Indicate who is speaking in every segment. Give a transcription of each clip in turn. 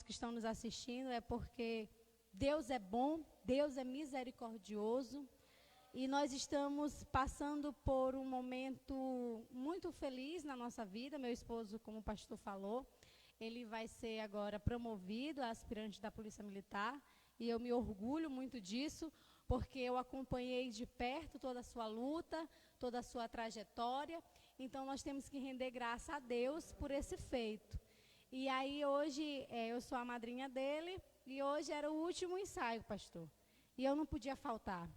Speaker 1: que estão nos assistindo, é porque Deus é bom, Deus é misericordioso, e nós estamos passando por um momento muito feliz na nossa vida. Meu esposo, como o pastor falou, ele vai ser agora promovido a aspirante da Polícia Militar, e eu me orgulho muito disso, porque eu acompanhei de perto toda a sua luta, toda a sua trajetória. Então nós temos que render graça a Deus por esse feito. E aí hoje, eu sou a madrinha dele, e hoje era o último ensaio, pastor, e eu não podia faltar.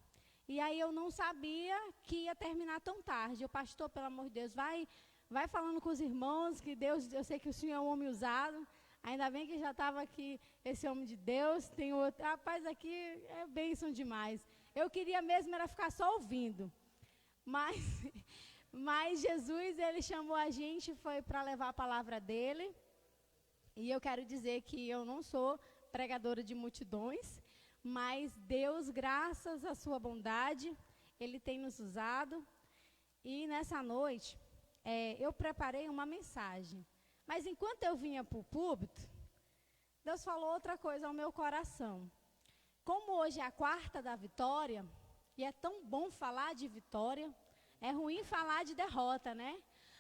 Speaker 1: E aí eu não sabia que ia terminar tão tarde. O pastor, pelo amor de Deus, vai falando com os irmãos, que Deus, eu sei que o senhor é um homem usado, ainda bem que já estava aqui esse homem de Deus, tem outro, rapaz, aqui é bênção demais. Eu queria mesmo era ficar só ouvindo, mas Jesus, ele chamou a gente, foi para levar a palavra dele, e eu quero dizer que eu não sou pregadora de multidões, mas Deus, graças à sua bondade, ele tem nos usado. E nessa noite, eu preparei uma mensagem. Mas enquanto eu vinha para o púlpito, Deus falou outra coisa ao meu coração. Como hoje é a quarta da vitória, e é tão bom falar de vitória, é ruim falar de derrota, né?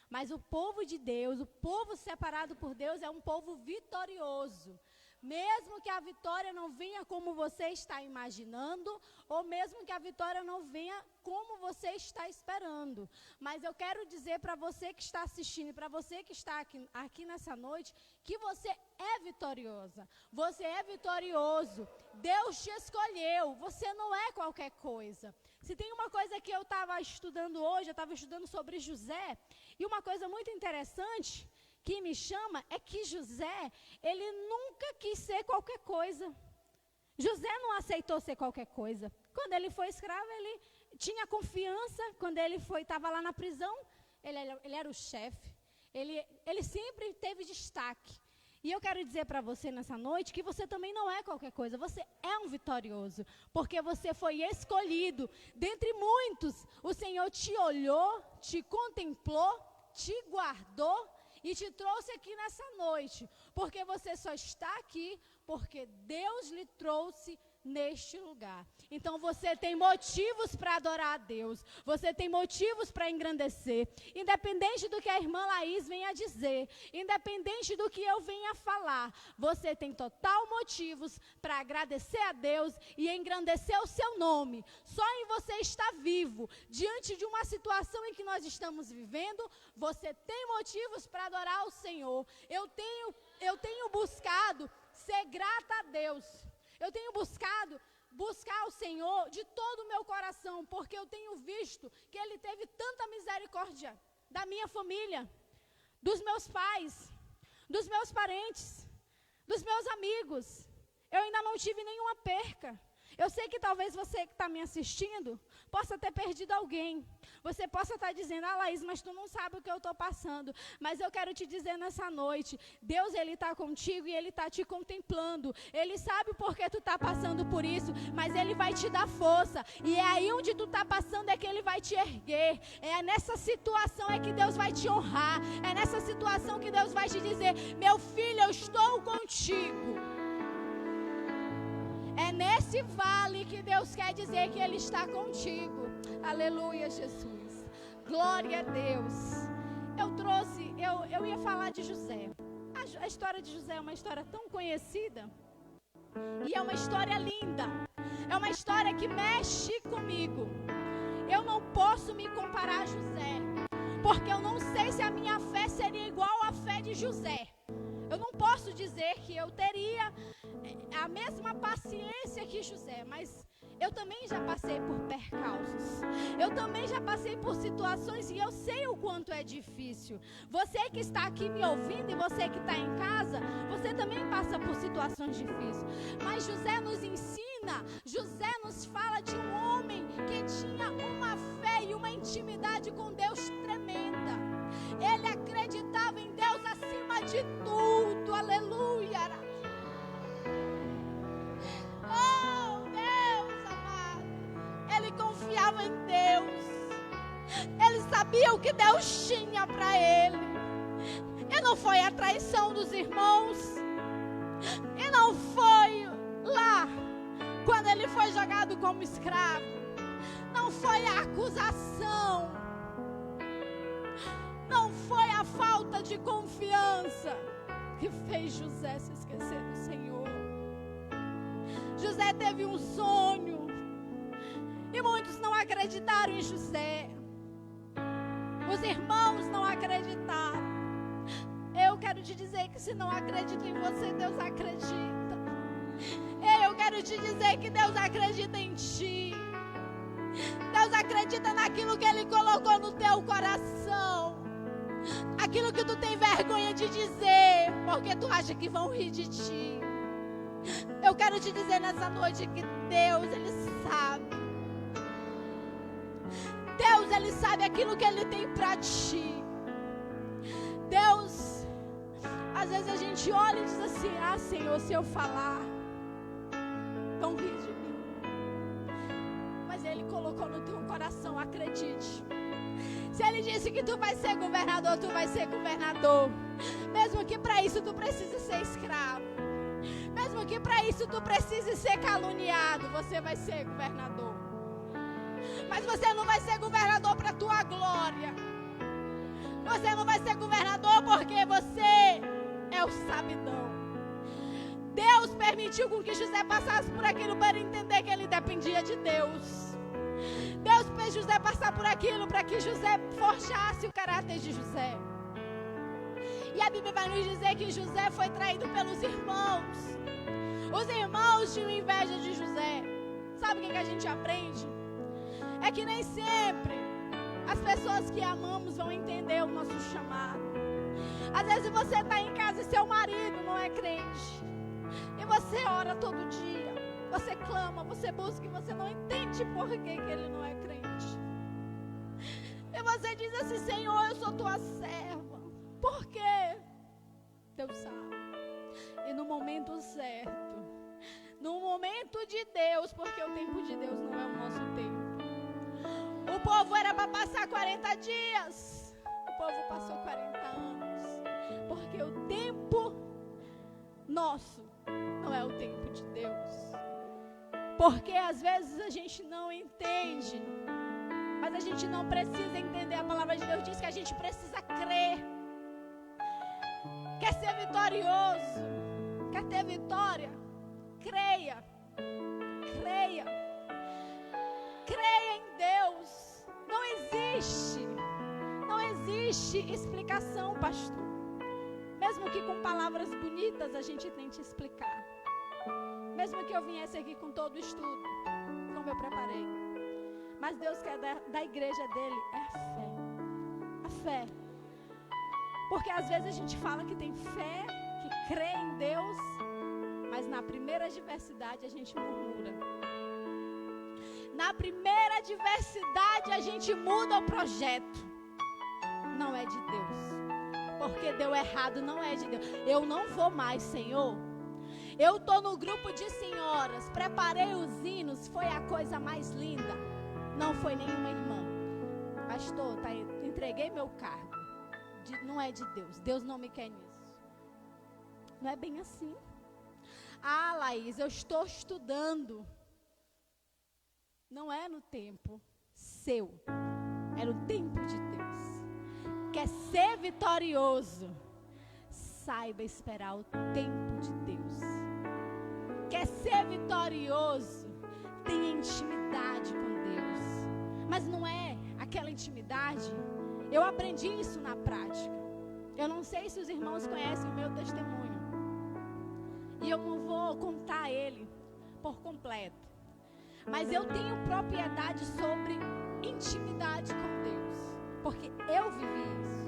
Speaker 1: Mas o povo de Deus, o povo separado por Deus, é um povo vitorioso. Mesmo que a vitória não venha como você está imaginando, ou mesmo que a vitória não venha como você está esperando. Mas eu quero dizer para você que está assistindo, para você que está aqui nessa noite, que você é vitoriosa. Você é vitorioso. Deus te escolheu. Você não é qualquer coisa. Se tem uma coisa que eu estava estudando hoje, eu estava estudando sobre José, e uma coisa muito interessante que me chama é que José, ele nunca quis ser qualquer coisa. José não aceitou ser qualquer coisa. Quando ele foi escravo, ele tinha confiança. Quando ele estava lá na prisão, ele era o chefe. Ele sempre teve destaque. E eu quero dizer para você nessa noite que você também não é qualquer coisa. Você é um vitorioso, porque você foi escolhido. Dentre muitos, o Senhor te olhou, te contemplou, te guardou e te trouxe aqui nessa noite, porque você só está aqui porque Deus lhe trouxe neste lugar. Então você tem motivos para adorar a Deus, você tem motivos para engrandecer, independente do que a irmã Laís venha dizer, independente do que eu venha falar, você tem total motivos para agradecer a Deus e engrandecer o seu nome. Só em você estar vivo, diante de uma situação em que nós estamos vivendo, você tem motivos para adorar o Senhor. Eu tenho buscado ser grata a Deus. Eu tenho buscar o Senhor de todo o meu coração, porque eu tenho visto que Ele teve tanta misericórdia da minha família, dos meus pais, dos meus parentes, dos meus amigos. Eu ainda não tive nenhuma perca. Eu sei que talvez você que está me assistindo possa ter perdido alguém. Você possa estar dizendo, Laís, mas tu não sabe o que eu estou passando. Mas eu quero te dizer nessa noite, Deus, Ele está contigo e Ele está te contemplando. Ele sabe por que tu está passando por isso, mas Ele vai te dar força. E é aí onde tu está passando é que Ele vai te erguer. É nessa situação é que Deus vai te honrar. É nessa situação que Deus vai te dizer, meu filho, eu estou contigo. É nesse vale que Deus quer dizer que Ele está contigo. Aleluia, Jesus. Glória a Deus. Eu ia falar de José. A história de José é uma história tão conhecida. E é uma história linda. É uma história que mexe comigo. Eu não posso me comparar a José, porque eu não sei se a minha fé seria igual à fé de José. Eu não posso dizer que eu teria a mesma paciência que José, mas eu também já passei por percalços. Eu também já passei por situações e eu sei o quanto é difícil. Você que está aqui me ouvindo e você que está em casa, você também passa por situações difíceis. Mas José nos ensina, José nos fala de um homem que tinha uma fé e uma intimidade com Deus tremenda. Ele acreditava em Deus acima de tudo. Aleluia. Oh, Deus amado. Ele confiava em Deus. Ele sabia o que Deus tinha para ele. E não foi a traição dos irmãos. ele foi jogado como escravo, não foi a acusação, não foi a falta de confiança que fez José se esquecer do Senhor. José teve um sonho e muitos não acreditaram em José. Os irmãos não acreditaram. Eu quero te dizer que se não acredita em você, Deus acredita. Eu quero te dizer que Deus acredita em ti. Deus acredita naquilo que Ele colocou no teu coração. Aquilo que tu tem vergonha de dizer, porque tu acha que vão rir de ti. Eu quero te dizer nessa noite que Deus, Ele sabe. Deus, Ele sabe aquilo que Ele tem pra ti. Deus, às vezes a gente olha e diz assim: ah, Senhor, se eu falar, vão rir de mim. Mas Ele colocou no teu coração, acredite. Se Ele disse que tu vai ser governador, tu vai ser governador. Mesmo que para isso tu precise ser escravo. Mesmo que para isso tu precise ser caluniado, você vai ser governador. Mas você não vai ser governador para a tua glória. Você não vai ser governador porque você é o sabidão. Deus permitiu com que José passasse por aquilo para entender que ele dependia de Deus. Deus fez José passar por aquilo para que José forjasse o caráter de José. E a Bíblia vai nos dizer que José foi traído pelos irmãos. Os irmãos tinham inveja de José. Sabe o que a gente aprende? É que nem sempre as pessoas que amamos vão entender o nosso chamado. Às vezes você está em casa e seu marido não é crente. E você ora todo dia. Você clama, você busca e você não entende por que ele não é crente. E você diz assim: Senhor, eu sou tua serva. Por quê? Deus sabe. E no momento certo, no momento de Deus, porque o tempo de Deus não é o nosso tempo. O povo era para passar 40 dias. O povo passou 40 anos. Porque o tempo nosso não é o tempo de Deus. Porque às vezes a gente não entende. Mas a gente não precisa entender. A palavra de Deus diz que a gente precisa crer. Quer ser vitorioso? Quer ter vitória? Creia. Creia. Creia em Deus. Não existe explicação, pastor. Mesmo que com palavras bonitas a gente tente explicar. Mesmo que eu viesse aqui com todo o estudo, como eu preparei. Mas Deus quer da igreja dele é a fé. A fé. Porque às vezes a gente fala que tem fé, que crê em Deus, mas na primeira adversidade a gente murmura. Na primeira adversidade a gente muda o projeto. Não é de Deus. Porque deu errado, não é de Deus. Eu não vou mais, Senhor. Eu estou no grupo de senhoras, preparei os hinos, foi a coisa mais linda. Não foi nenhuma irmã. Pastor, entreguei meu cargo. Não é de Deus. Deus não me quer nisso. Não é bem assim. Ah, Laís, eu estou estudando. Não é no tempo seu. É no tempo de Deus. Quer ser vitorioso? Saiba esperar o tempo de Deus. Quer ser vitorioso? Tenha intimidade com Deus. Mas não é aquela intimidade. Eu aprendi isso na prática. Eu não sei se os irmãos conhecem o meu testemunho. E eu não vou contar ele por completo. Mas eu tenho propriedade sobre intimidade com Deus. Porque eu vivi isso.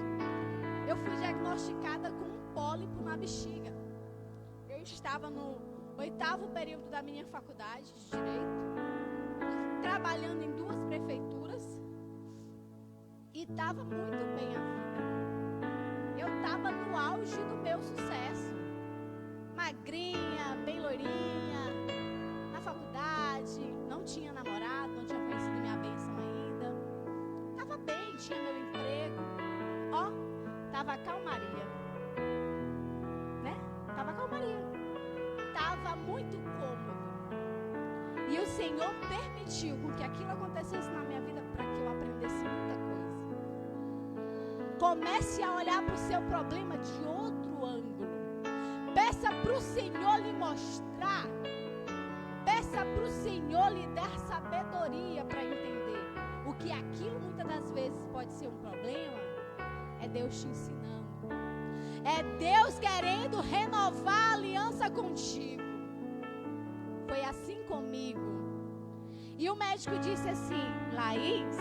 Speaker 1: Eu fui diagnosticada com um pólipo na bexiga. Eu estava no 8º período da minha faculdade de Direito, trabalhando em 2 prefeituras, e estava muito bem a vida. Eu estava no auge do meu sucesso. Magrinha, bem loirinha, na faculdade, não tinha namorado, não tinha conhecido minha bênção ainda. Estava bem, tinha meu emprego. Estava calmaria. Né? Estava calmaria. Estava muito cômodo. E E o Senhor permitiu com que aquilo acontecesse na minha vida para que eu aprendesse muita coisa. Comece a olhar para o seu problema de outro ângulo. Peça para o Senhor lhe mostrar. Peça para o Senhor lhe dar sabedoria para entender o que aquilo muitas das vezes pode ser um problema. É Deus te ensinando. É Deus querendo renovar a aliança contigo. Foi assim comigo. E o médico disse assim: Laís,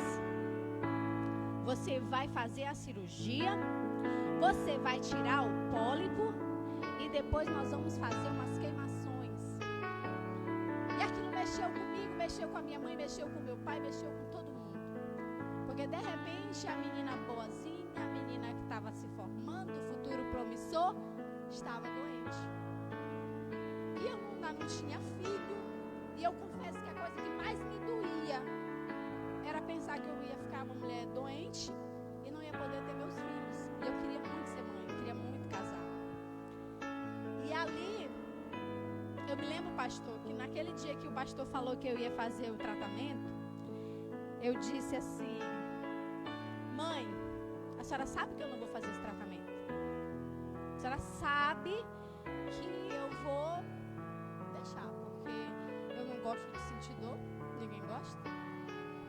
Speaker 1: você vai fazer a cirurgia, você vai tirar o pólipo e depois nós vamos fazer umas queimações. E aquilo mexeu comigo, mexeu com a minha mãe, mexeu com meu pai, mexeu com todo mundo. Porque de repente a menina boazinha, a menina que estava se formando, o futuro promissor, estava doente. E eu não tinha filho. E eu confesso que a coisa que mais me doía era pensar que eu ia ficar uma mulher doente e não ia poder ter meus filhos. E eu queria muito ser mãe, eu queria muito casar. E ali, eu me lembro, pastor, que naquele dia que o pastor falou que eu ia fazer o tratamento, eu disse assim: mãe, a senhora sabe que eu não vou fazer esse tratamento? A senhora sabe que eu vou deixar, porque eu não gosto de sentir dor, ninguém gosta.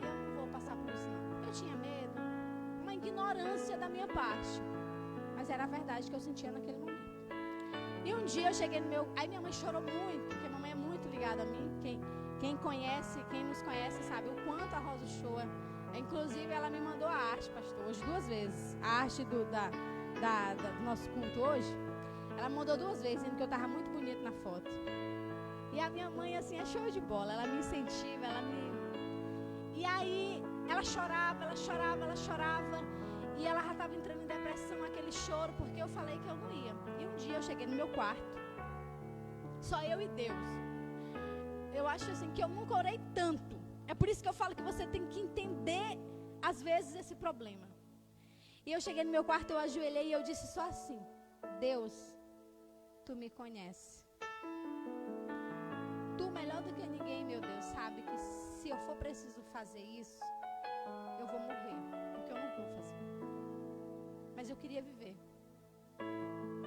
Speaker 1: Eu não vou passar por isso não. Eu tinha medo, uma ignorância da minha parte, mas era a verdade que eu sentia naquele momento. E um dia eu cheguei no meu... Aí minha mãe chorou muito, porque a mamãe é muito ligada a mim. Quem conhece, quem nos conhece sabe o quanto a Rosa chora. Inclusive ela me mandou a arte, pastor, hoje 2 vezes. A arte do nosso culto hoje, ela mandou 2 vezes, dizendo que eu estava muito bonita na foto. E a minha mãe, assim, é show de bola. Ela me incentiva, E aí, ela chorava. E ela já estava entrando em depressão, aquele choro, porque eu falei que eu não ia. E um dia eu cheguei no meu quarto, só eu e Deus. Eu acho assim que eu nunca orei tanto. É por isso que eu falo que você tem que entender, às vezes, esse problema. E eu cheguei no meu quarto, eu ajoelhei e eu disse só assim: Deus, Tu me conhece. Tu, melhor do que ninguém, meu Deus, sabe que se eu for preciso fazer isso, eu vou morrer, porque eu não vou fazer. Mas eu queria viver.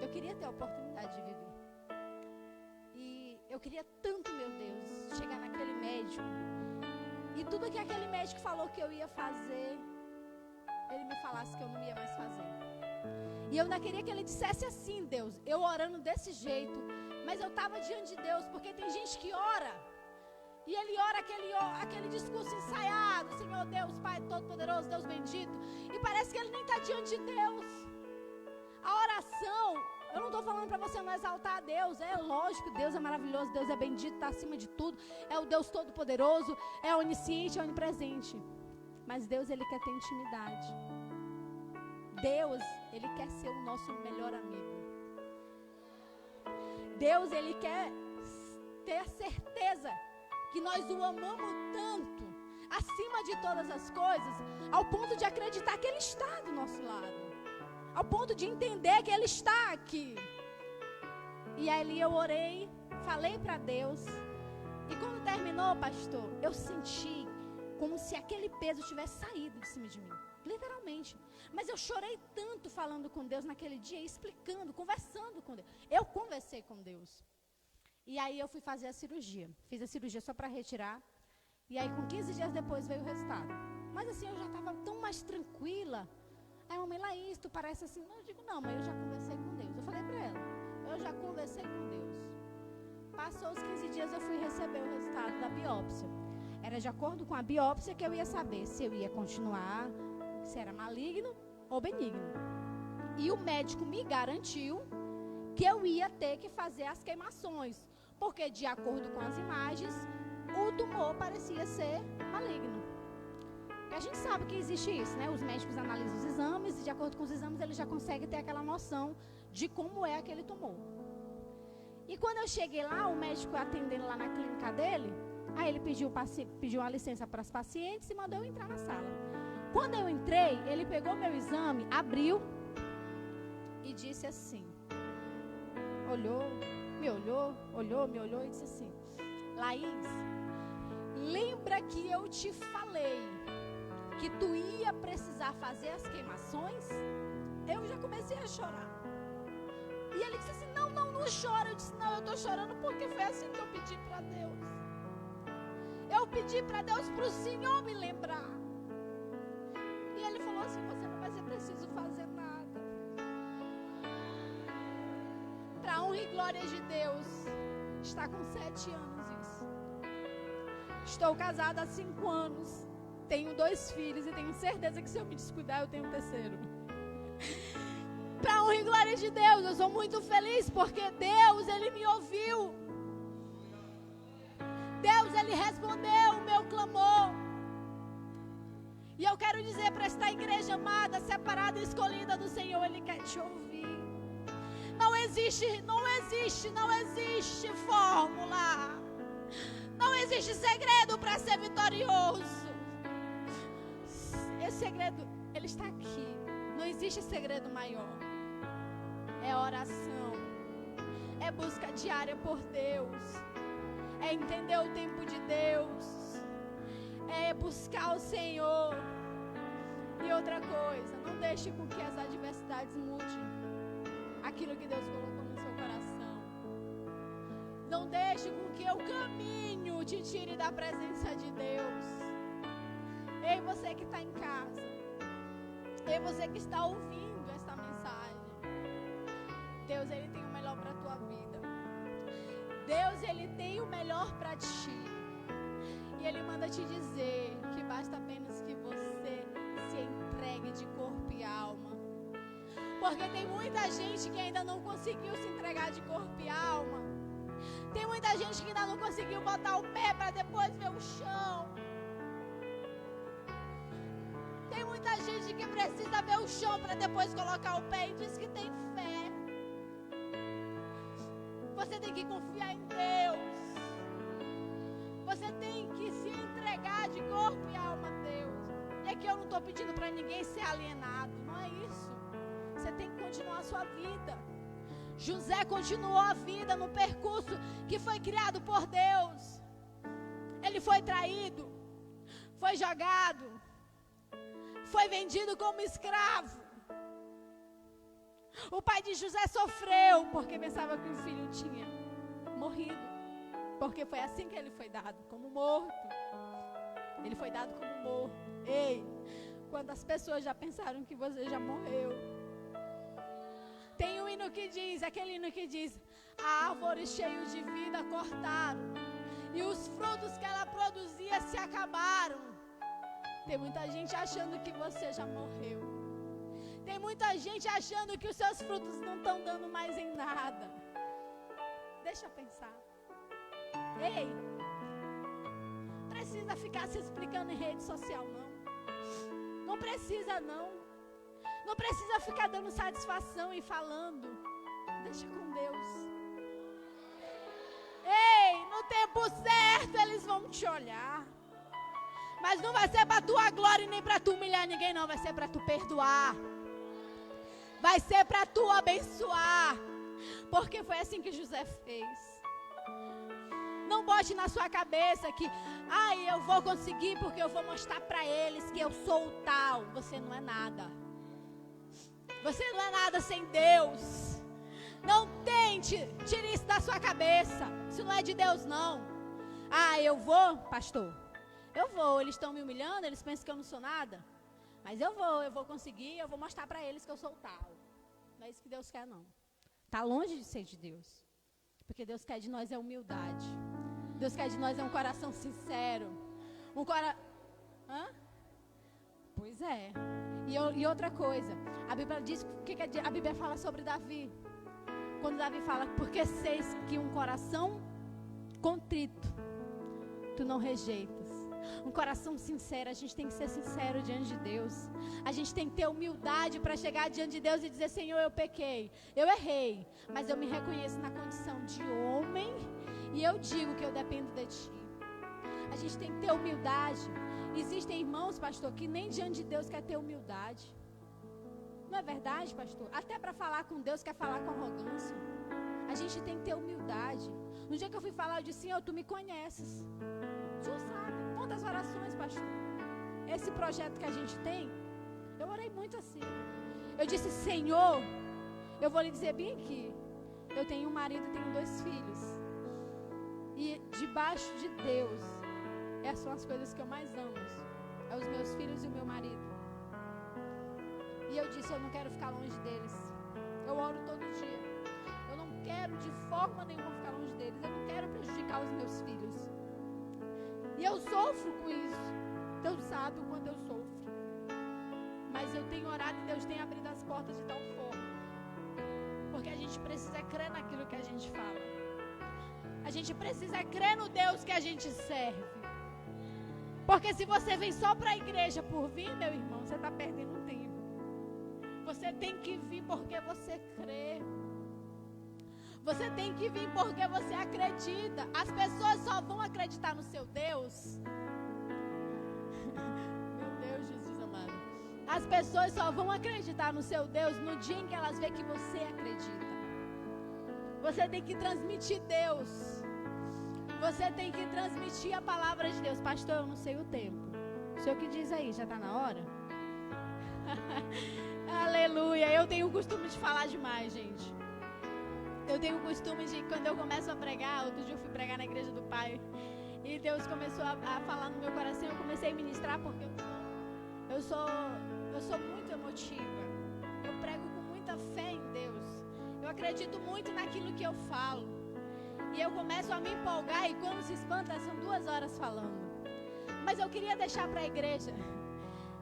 Speaker 1: Eu queria ter a oportunidade de viver. E eu queria tanto, meu Deus, chegar naquele médico. E tudo que aquele médico falou que eu ia fazer, ele me falasse que eu não ia mais fazer. E eu ainda queria que ele dissesse assim: Deus, eu orando desse jeito. Mas eu estava diante de Deus, porque tem gente que ora, e ele ora aquele discurso ensaiado: Senhor Deus, Pai Todo-Poderoso, Deus bendito, e parece que ele nem está diante de Deus. A oração, eu não estou falando para você não exaltar a Deus, é lógico, Deus é maravilhoso, Deus é bendito, está acima de tudo, é o Deus Todo-Poderoso, é onisciente, é onipresente. Mas Deus, Ele quer ter intimidade. Deus, Ele quer ser o nosso melhor amigo. Deus, Ele quer ter a certeza que nós o amamos tanto, acima de todas as coisas, ao ponto de acreditar que Ele está do nosso lado, ao ponto de entender que Ele está aqui. E ali eu orei, falei para Deus, e quando terminou, pastor, eu senti como se aquele peso tivesse saído de cima de mim, literalmente. Mas eu chorei tanto falando com Deus naquele dia, explicando, conversando com Deus. Eu conversei com Deus. E aí eu fui fazer a cirurgia. Fiz a cirurgia só para retirar. E aí com 15 dias depois veio o resultado. Mas assim, eu já estava tão mais tranquila. Aí a mamãe, Laís, tu parece assim. Não, eu digo, não, mas eu já conversei com Deus. Eu falei para ela, eu já conversei com Deus. Passou os 15 dias, eu fui receber o resultado da biópsia. Era de acordo com a biópsia que eu ia saber se eu ia continuar, se era maligno ou benigno. E o médico me garantiu que eu ia ter que fazer as queimações, porque de acordo com as imagens, o tumor parecia ser maligno. E a gente sabe que existe isso, né? Os médicos analisam os exames e de acordo com os exames eles já conseguem ter aquela noção de como é aquele tumor. E quando eu cheguei lá, o médico atendendo lá na clínica dele, aí ele pediu uma licença para os pacientes e mandou eu entrar na sala. Quando eu entrei, ele pegou meu exame, abriu e disse assim, me olhou e disse assim, Laís, lembra que eu te falei que tu ia precisar fazer as queimações? Eu já comecei a chorar. E ele disse assim, não chora. Eu disse, não, eu estou chorando porque foi assim que eu pedi para Deus. Eu pedi para Deus, para o Senhor me lembrar. E ele falou assim, você não vai ser preciso fazer nada. Para honra e glória de Deus, está com 7 anos isso. Estou casada há 5 anos. Tenho 2 filhos e tenho certeza que se eu me descuidar, eu tenho um terceiro. Para honra e glória de Deus, eu sou muito feliz porque Deus, Ele me ouviu. Deus, Ele respondeu o meu clamor. E eu quero dizer para esta igreja amada, separada e escolhida do Senhor, Ele quer te ouvir. Não existe fórmula. Não existe segredo para ser vitorioso. Esse segredo, ele está aqui. Não existe segredo maior. É oração. É busca diária por Deus. É entender o tempo de Deus. É buscar o Senhor. E outra coisa, não deixe com que as adversidades mudem aquilo que Deus colocou no seu coração. Não deixe com que o caminho te tire da presença de Deus. Ei, você que está em casa. Ei, você que está ouvindo esta mensagem. Deus, Ele tem o melhor para a tua vida. Deus, Ele tem o melhor para ti. E Ele manda te dizer que basta apenas que você se entregue de corpo e alma. Porque tem muita gente que ainda não conseguiu se entregar de corpo e alma. Tem muita gente que ainda não conseguiu botar o pé para depois ver o chão. Tem muita gente que precisa ver o chão para depois colocar o pé e diz que tem fé. Você tem que confiar em Deus. Você tem que se entregar de corpo e alma a Deus. E aqui eu não estou pedindo para ninguém ser alienado. Não é isso. Você tem que continuar a sua vida. José continuou a vida no percurso que foi criado por Deus. Ele foi traído. Foi jogado. Foi vendido como escravo. O pai de José sofreu porque pensava que o filho tinha morrido. Porque foi assim que ele foi dado, como morto. Ele foi dado como morto. Ei, quantas pessoas já pensaram que você já morreu? Tem um hino que diz, aquele hino que diz, a árvore cheia de vida cortaram e os frutos que ela produzia se acabaram. Tem muita gente achando que você já morreu. Tem muita gente achando que os seus frutos não estão dando mais em nada. Deixa eu pensar. Ei, precisa ficar se explicando em rede social, não. Não precisa, não. Não precisa ficar dando satisfação e falando. Deixa com Deus. Ei, no tempo certo eles vão te olhar. Mas não vai ser para tua glória e nem para tu humilhar ninguém, não. Vai ser para tu perdoar. Vai ser para tu abençoar. Porque foi assim que José fez. Não bote na sua cabeça que, eu vou conseguir porque eu vou mostrar para eles que eu sou o tal. Você não é nada. Você não é nada sem Deus. Não tente, tire isso da sua cabeça. Isso não é de Deus, não. Eu vou, pastor. Eu vou, eles estão me humilhando, eles pensam que eu não sou nada. Mas eu vou conseguir, eu vou mostrar para eles que eu sou tal. Não é isso que Deus quer, não. Está longe de ser de Deus. Porque Deus quer de nós é humildade. Deus quer de nós é um coração sincero. Pois é. E outra coisa, a Bíblia diz, a Bíblia fala sobre Davi. Quando Davi fala, porque sei que um coração contrito, tu não rejeitas. Um coração sincero, a gente tem que ser sincero diante de Deus. A gente tem que ter humildade para chegar diante de Deus e dizer, Senhor, eu pequei, eu errei, mas eu me reconheço na condição de homem e eu digo que eu dependo de Ti. A gente tem que ter humildade. Existem irmãos, pastor, que nem diante de Deus quer ter humildade. Não é verdade, pastor? Até para falar com Deus quer falar com arrogância. A gente tem que ter humildade. No dia que eu fui falar, eu disse, Senhor, Tu me conheces. O Senhor sabe quantas orações, pastor. Esse projeto que a gente tem, eu orei muito assim. Eu disse, Senhor, eu vou lhe dizer bem aqui, eu tenho um marido e tenho 2 filhos. E debaixo de Deus, essas são as coisas que eu mais amo. É os meus filhos e o meu marido. E eu disse, eu não quero ficar longe deles. Eu oro todo dia. Eu não quero de forma nenhuma ficar longe deles. Eu não quero prejudicar os meus filhos. E eu sofro com isso. Deus sabe o quanto eu sofro. Mas eu tenho orado e Deus tem abrido as portas de tal forma. Porque a gente precisa crer naquilo que a gente fala. A gente precisa crer no Deus que a gente serve. Porque se você vem só para a igreja por vir, meu irmão, você está perdendo tempo. Você tem que vir porque você crê. Você tem que vir porque você acredita. As pessoas só vão acreditar no seu Deus. Meu Deus, Jesus amado. As pessoas só vão acreditar no seu Deus no dia em que elas veem que você acredita. Você tem que transmitir Deus. Você tem que transmitir a palavra de Deus. Pastor, eu não sei o tempo. O senhor que diz aí, já está na hora? Aleluia. Eu tenho o costume de falar demais, gente. Eu tenho o costume de, quando eu começo a pregar, outro dia eu fui pregar na igreja do Pai, e Deus começou a falar no meu coração, eu comecei a ministrar porque eu sou muito emotiva. Eu prego com muita fé em Deus. Eu acredito muito naquilo que eu falo. E eu começo a me empolgar e quando se espanta, são 2 horas falando. Mas eu queria deixar para a igreja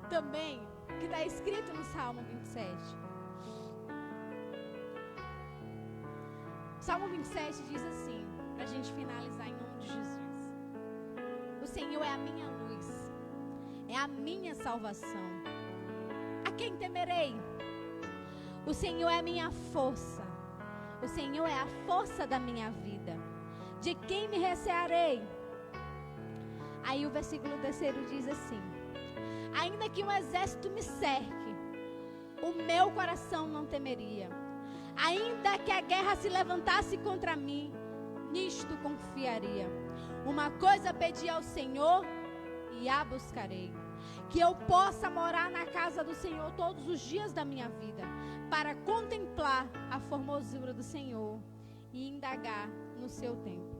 Speaker 1: também, que está escrito no Salmo 27. Salmo 27 diz assim, para a gente finalizar em nome de Jesus. O Senhor é a minha luz, é a minha salvação. A quem temerei? O Senhor é a minha força. O Senhor é a força da minha vida. De quem me recearei? Aí o versículo 3 diz assim: ainda que um exército me cerque, o meu coração não temeria. Ainda que a guerra se levantasse contra mim, nisto confiaria. Uma coisa pedi ao Senhor e a buscarei, que eu possa morar na casa do Senhor todos os dias da minha vida, para contemplar a formosura do Senhor e indagar no seu templo.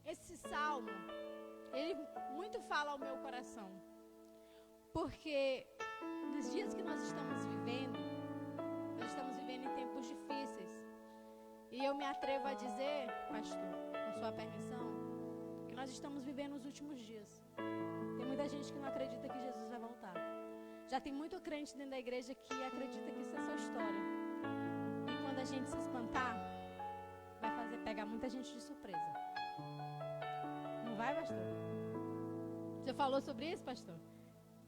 Speaker 1: Esse salmo, ele muito fala ao meu coração, porque nos dias que nós estamos vivendo em tempos difíceis. E eu me atrevo a dizer, pastor, com sua permissão, que nós estamos vivendo os últimos dias. Tem muita gente que não acredita que Jesus vai voltar. Já tem muito crente dentro da igreja que acredita que isso é só história. E quando a gente se espantar, vai pegar muita gente de surpresa. Não vai, pastor? Você falou sobre isso, pastor?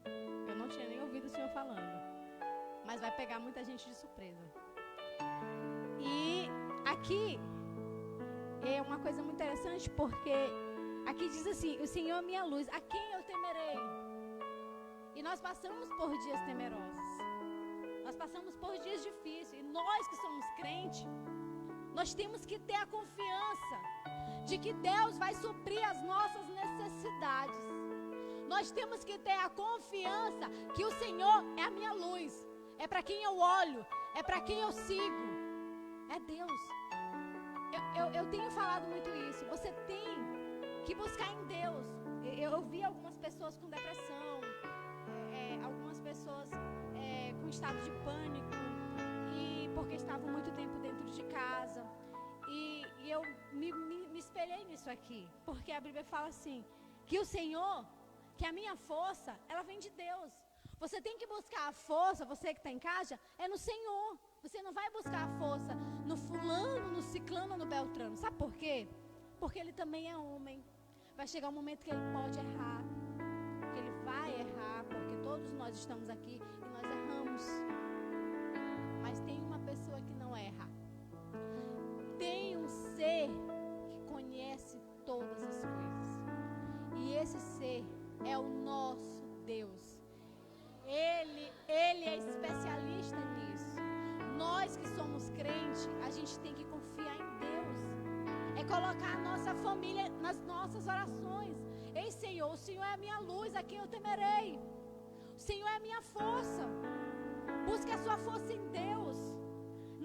Speaker 1: Eu não tinha nem ouvido o senhor falando. Mas vai pegar muita gente de surpresa. E aqui é uma coisa muito interessante, porque aqui diz assim, o Senhor é minha luz, a quem eu temerei? E nós passamos por dias temerosos. Nós passamos por dias difíceis. E nós que somos crentes, nós temos que ter a confiança de que Deus vai suprir as nossas necessidades. Nós temos que ter a confiança que o Senhor é a minha luz. É para quem eu olho, é para quem eu sigo. É Deus. Eu tenho falado muito isso. Você tem que buscar em Deus. Eu vi algumas pessoas com depressão, algumas pessoas com estado de pânico, e porque estavam muito tempo dentro de casa. E eu me espelhei nisso aqui, porque a Bíblia fala assim, que o Senhor, que a minha força, ela vem de Deus. Você tem que buscar a força, você que está em casa, é no Senhor. Você não vai buscar a força no fulano, no ciclano, no beltrano. Sabe por quê? Porque ele também é homem. Vai chegar um momento que ele pode errar. Que ele vai errar, porque todos nós estamos aqui e nós erramos. Mas tem uma pessoa que não erra. Tem um ser que conhece todas as coisas. E esse ser é o nosso Deus. Ele é especialista nisso. Nós que somos crentes, a gente tem que confiar em Deus. É colocar a nossa família nas nossas orações. Ei, Senhor, o Senhor é a minha luz, a quem eu temerei. O Senhor é a minha força. Busque a sua força em Deus.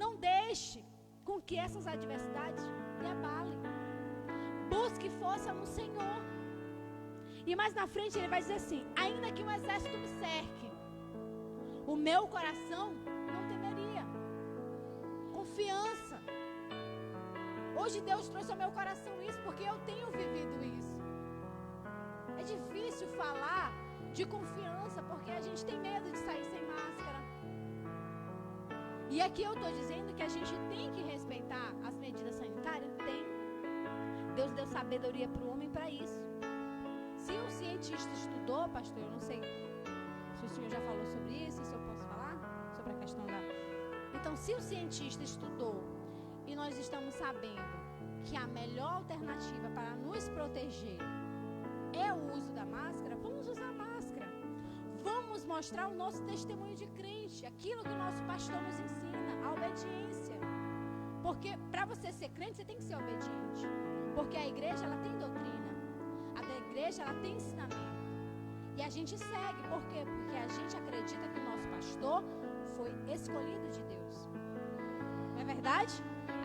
Speaker 1: Não deixe com que essas adversidades lhe abalem. Busque força no Senhor. E mais na frente ele vai dizer assim: ainda que um exército me cerque, o meu coração não temeria. Confiança. Hoje Deus trouxe ao meu coração isso, porque eu tenho vivido isso. É difícil falar de confiança, porque a gente tem medo de sair sem máscara. E aqui eu estou dizendo que a gente tem que respeitar as medidas sanitárias? Tem. Deus deu sabedoria para o homem para isso. Se o cientista estudou, pastor, eu não sei se o senhor já falou sobre isso, se eu posso falar sobre a questão da... Então, se o cientista estudou e nós estamos sabendo que a melhor alternativa para nos proteger é o uso da máscara, vamos usar a máscara. Vamos mostrar o nosso testemunho de crente, aquilo que o nosso pastor nos ensina, a obediência. Porque para você ser crente, você tem que ser obediente. Porque a igreja, ela tem doutrina. A igreja, ela tem ensinamento. E a gente segue. Por quê? Porque a gente acredita que o nosso pastor foi escolhido de Deus. Não é verdade?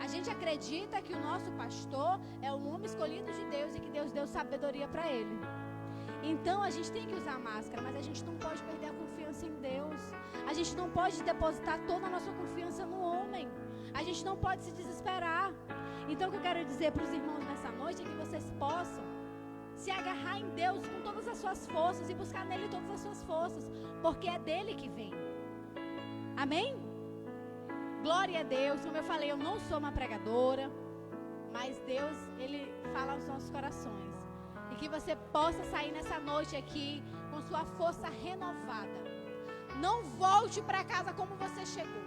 Speaker 1: A gente acredita que o nosso pastor é um homem escolhido de Deus e que Deus deu sabedoria para ele. Então a gente tem que usar máscara, mas a gente não pode perder a confiança em Deus. A gente não pode depositar toda a nossa confiança no homem. A gente não pode se desesperar. Então o que eu quero dizer para os irmãos nessa noite é que vocês possam se agarrar em Deus com todas as suas forças e buscar nele todas as suas forças, porque é dele que vem. Amém? Glória a Deus. Como eu falei, eu não sou uma pregadora, mas Deus, ele fala aos nossos corações. E que você possa sair nessa noite aqui com sua força renovada. Não volte para casa como você chegou.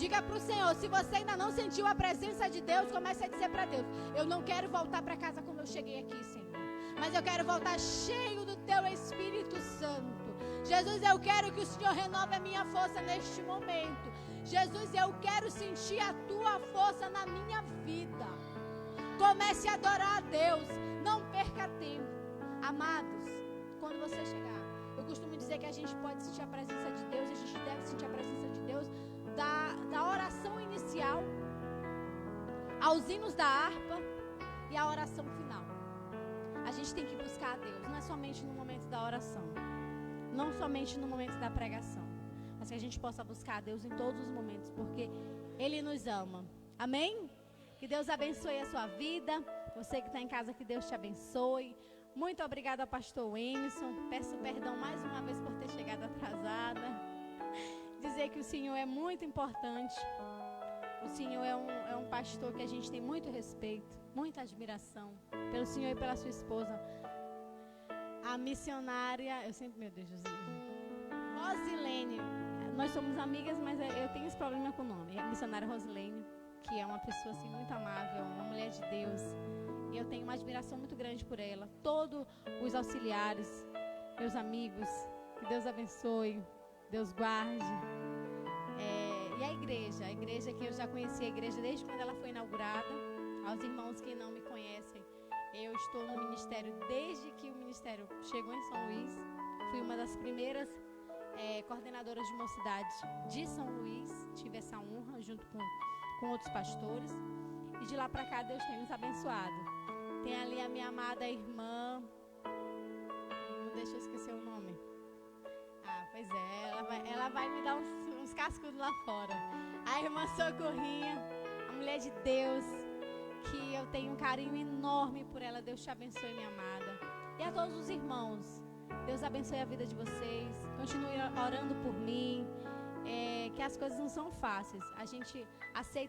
Speaker 1: Diga para o Senhor, se você ainda não sentiu a presença de Deus, comece a dizer para Deus: eu não quero voltar para casa como eu cheguei aqui, Senhor, mas eu quero voltar cheio do Teu Espírito Santo. Jesus, eu quero que o Senhor renove a minha força neste momento. Jesus, eu quero sentir a Tua força na minha vida. Comece a adorar a Deus. Não perca tempo. Amados, quando você chegar, eu costumo dizer que a gente pode sentir a presença de Deus, a gente deve sentir a presença de Deus da oração inicial, aos hinos da harpa e a oração final. A gente tem que buscar a Deus, não é somente no momento da oração, não somente no momento da pregação, mas que a gente possa buscar a Deus em todos os momentos, porque Ele nos ama. Amém? Que Deus abençoe a sua vida. Você que está em casa, que Deus te abençoe. Muito obrigada, pastor Emerson. Peço perdão mais uma vez por ter chegado atrasada. Dizer que o Senhor é muito importante. O Senhor é um pastor que a gente tem muito respeito, muita admiração pelo Senhor e pela sua esposa. A missionária, eu sempre, meu Deus, Rosilene. Nós somos amigas, mas eu tenho esse problema com o nome. A missionária Rosilene, que é uma pessoa assim, muito amável, uma mulher de Deus. E eu tenho uma admiração muito grande por ela. Todos os auxiliares, meus amigos, que Deus abençoe, Deus guarde. E a igreja que eu já conheci a igreja desde quando ela foi inaugurada. Aos irmãos que não me conhecem, eu estou no ministério desde que o ministério chegou em São Luís. Fui uma das primeiras coordenadoras de mocidade de São Luís. Tive essa honra junto com outros pastores. E de lá para cá Deus tem nos abençoado. Tem ali a minha amada irmã, não deixa eu esquecer o nome. Pois é, ela vai me dar uns cascudos lá fora. A irmã Socorrinha, a mulher de Deus, que eu tenho um carinho enorme por ela. Deus te abençoe, minha amada. E a todos os irmãos, Deus abençoe a vida de vocês. Continue orando por mim. Que as coisas não são fáceis. A gente aceita